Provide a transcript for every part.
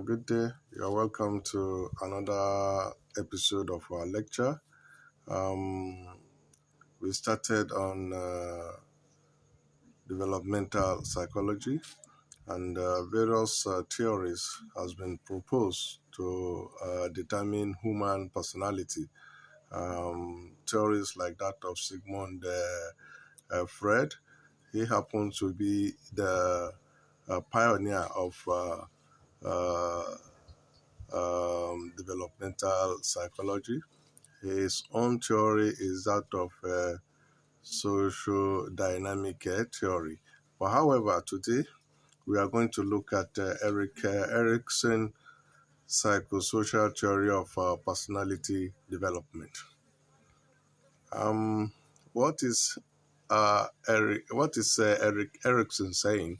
Good day. You're welcome to another episode of our lecture. Um, we started on developmental psychology, and various theories has been proposed to determine human personality. Theories like that of Sigmund Freud. He happened to be the pioneer of uh, developmental psychology. His own theory is that of social dynamic theory. But however, today we are going to look at Erickson psychosocial theory of personality development. Um, what is Erik Erickson saying?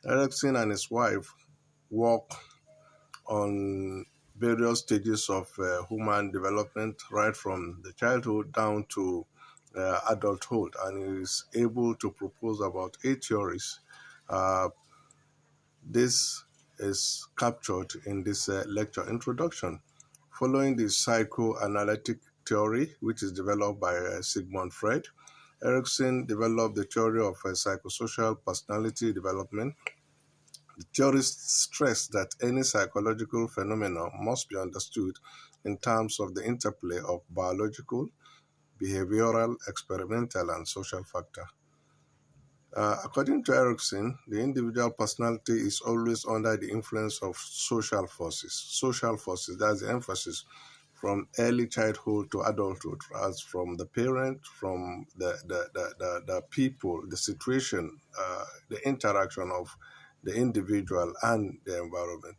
Erickson and his wife work on various stages of human development, right from the childhood down to adulthood, and is able to propose about 8 theories. Uh, this is captured in this lecture introduction. Following the psychoanalytic theory, which is developed by Sigmund Freud, Erickson developed the theory of psychosocial personality development. The theorists stress that any psychological phenomenon must be understood in terms of the interplay of biological, behavioral, experimental, and social factors. According to Erickson, the individual personality is always under the influence of social forces. Social forces, that's the emphasis, from early childhood to adulthood, as from the parent, from the people, the situation, the interaction of the individual and the environment.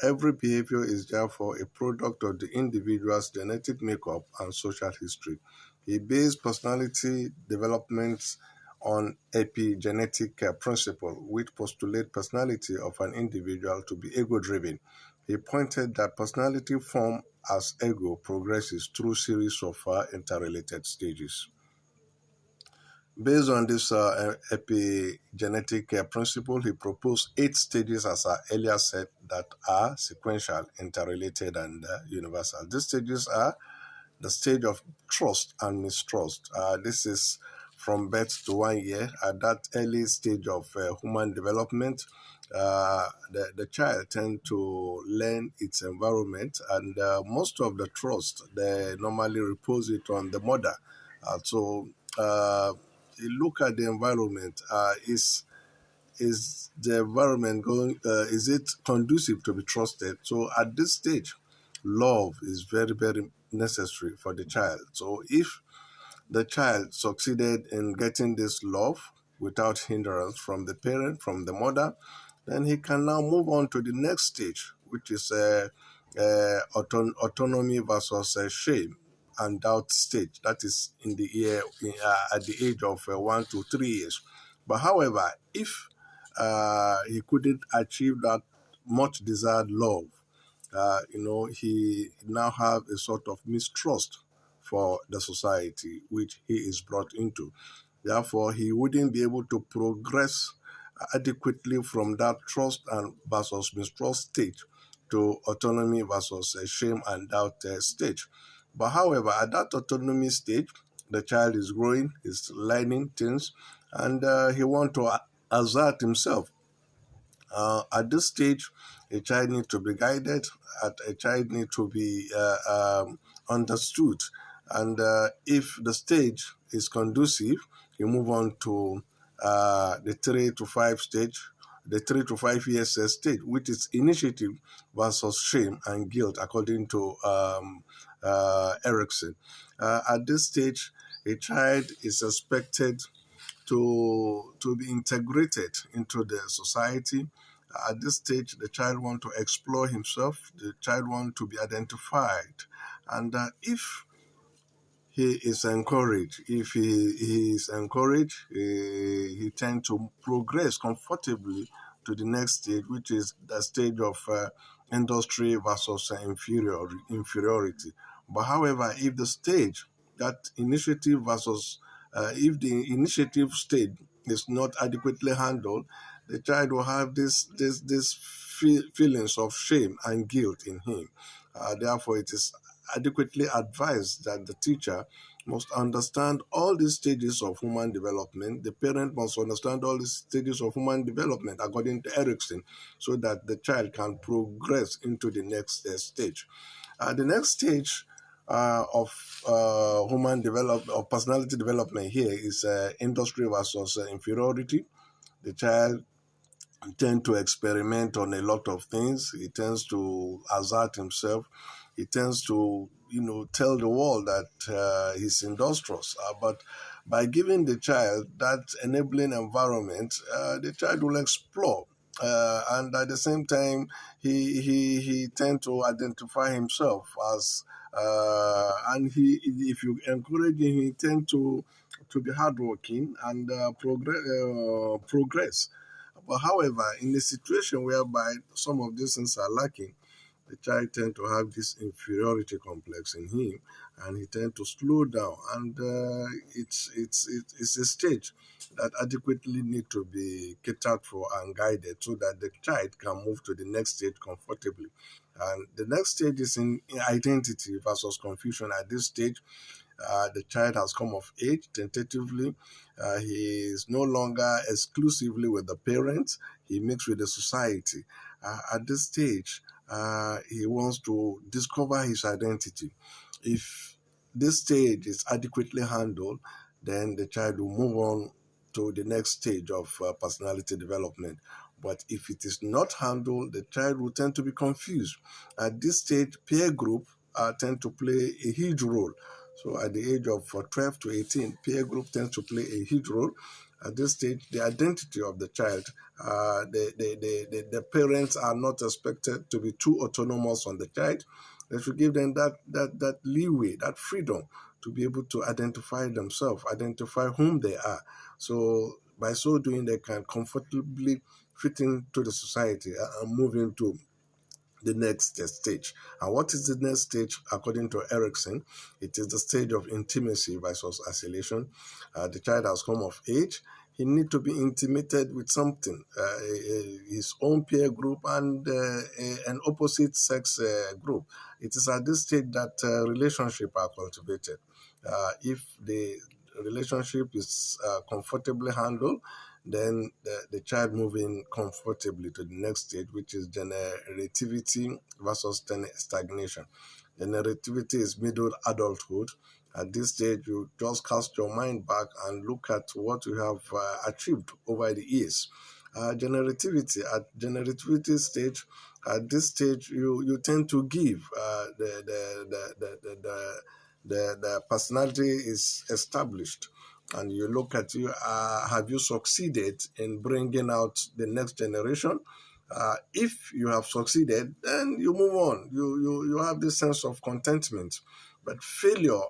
Every behavior is therefore a product of the individual's genetic makeup and social history. He based personality development on epigenetic principle, which postulate personality of an individual to be ego-driven. He pointed that personality form as ego progresses through series of interrelated stages. Based on this epigenetic principle, he proposed 8 stages, as I earlier said, that are sequential, interrelated, and universal. These stages are the stage of trust and mistrust. This is from birth to 1 year. At that early stage of human development, the child tends to learn its environment, and most of the trust, they normally repose it on the mother. So you look at the environment. Is the environment going? Is it conducive to be trusted? So at this stage, love is very, very necessary for the child. So if the child succeeded in getting this love without hindrance from the parent, from the mother, then he can now move on to the next stage, which is autonomy versus shame and doubt stage. That is in the year at the age of 1 to 3 years. But however, if he couldn't achieve that much desired love, he now have a sort of mistrust for the society which he is brought into. Therefore, he wouldn't be able to progress adequately from that trust and versus mistrust stage to autonomy versus shame and doubt stage. But however, at that autonomy stage, the child is growing, is learning things, and he wants to assert himself. At this stage, a child needs to be guided, a child needs to be understood. And if the stage is conducive, you move on to the 3 to 5 stage, the 3 to 5 years stage, which is initiative versus shame and guilt, according to Erickson. At this stage, a child is expected to be integrated into the society. At this stage, the child wants to explore himself. The child wants to be identified, and if he is encouraged, he tends to progress comfortably to the next stage, which is the stage of industry versus inferiority. But however, if the stage, that initiative versus if the initiative stage is not adequately handled, the child will have this feelings of shame and guilt in him. Therefore, it is adequately advised that the teacher must understand all these stages of human development. The parent must understand all these stages of human development, according to Erickson, so that the child can progress into the next stage. The next stage of human development or personality development here is industry versus inferiority. The child tend to experiment on a lot of things. He tends to assert himself. He tends to, tell the world that he's industrious. But by giving the child that enabling environment, the child will explore. And at the same time, he tend to identify himself as, and if you encourage him, he tend to be hardworking and progress. But however, in a situation whereby some of these things are lacking, the child tend to have this inferiority complex in him, and he tend to slow down. And it's a stage that adequately need to be catered for and guided so that the child can move to the next stage comfortably. And the next stage is in identity versus confusion. At this stage, the child has come of age tentatively. He is no longer exclusively with the parents. He mixes with the society. At this stage, he wants to discover his identity. If this stage is adequately handled, then the child will move on to the next stage of personality development. But if it is not handled, the child will tend to be confused. At this stage, peer group tend to play a huge role. So at the age of 12 to 18, peer group tends to play a huge role. At this stage, the identity of the child, the parents are not expected to be too autonomous on the child. They should give them that leeway, that freedom to be able to identify themselves, identify whom they are. So by so doing, they can comfortably fit into the society and move into the next stage. And what is the next stage according to Erickson? It is the stage of intimacy versus isolation. The child has come of age. He needs to be intimated with something, his own peer group and an opposite sex group. It is at this stage that relationships are cultivated. If the relationship is comfortably handled, then the child moving comfortably to the next stage, which is generativity versus stagnation. Generativity is middle adulthood. At this stage, you just cast your mind back and look at what you have achieved over the years. Generativity stage, at this stage, you tend to give. The personality is established, and you look at you, have you succeeded in bringing out the next generation? If you have succeeded, then you move on. You have this sense of contentment. But failure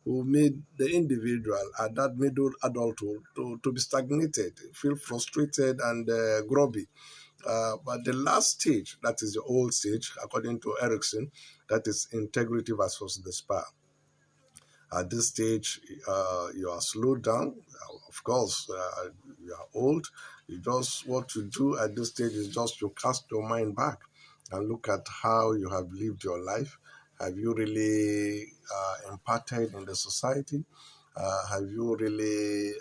will make the individual at that middle adulthood to be stagnated, feel frustrated and grubby. But the last stage, that is the old stage, according to Erickson, that is integrity versus despair. At this stage, you are slowed down. Of course, you are old. You just what you do at this stage is just you cast your mind back and look at how you have lived your life. Have you really imparted in the society? Have you really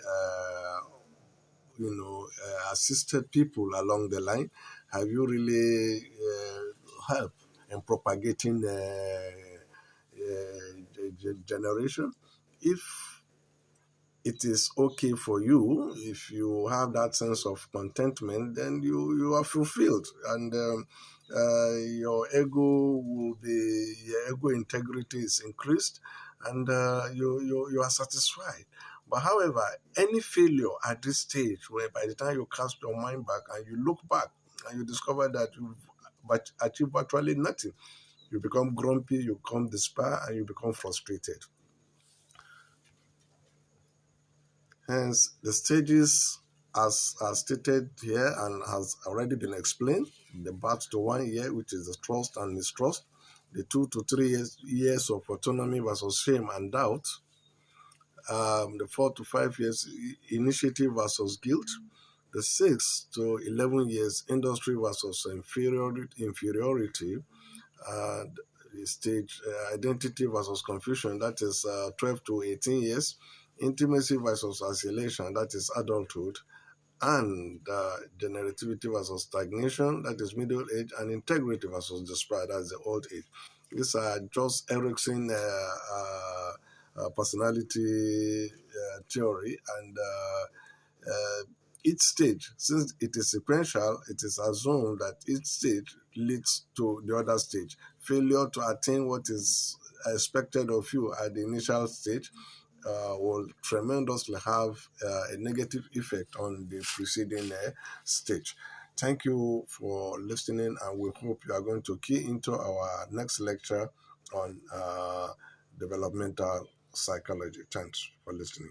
assisted people along the line? Have you really helped in propagating generation? If it is okay for you, if you have that sense of contentment, then you are fulfilled, and your ego integrity is increased, and you are satisfied. But however, any failure at this stage, where by the time you cast your mind back and you look back and you discover that you've achieved virtually nothing, you become grumpy, you become despair, and you become frustrated. Hence, the stages, as stated here and has already been explained, the birth to 1 year, which is the trust and mistrust, the 2 to 3 years of autonomy versus shame and doubt, the 4 to 5 years initiative versus guilt, The 6 to 11 years industry versus inferiority, the stage identity versus confusion, that is 12 to 18 years, intimacy versus isolation, that is adulthood, and generativity versus stagnation, that is middle age, and integrity versus despair, that's the old age. These are just Erickson personality theory, and each stage, since it is sequential, it is assumed that each stage leads to the other stage. Failure to attain what is expected of you at the initial stage will tremendously have a negative effect on the preceding stage. Thank you for listening, and we hope you are going to key into our next lecture on developmental psychology. Thanks for listening.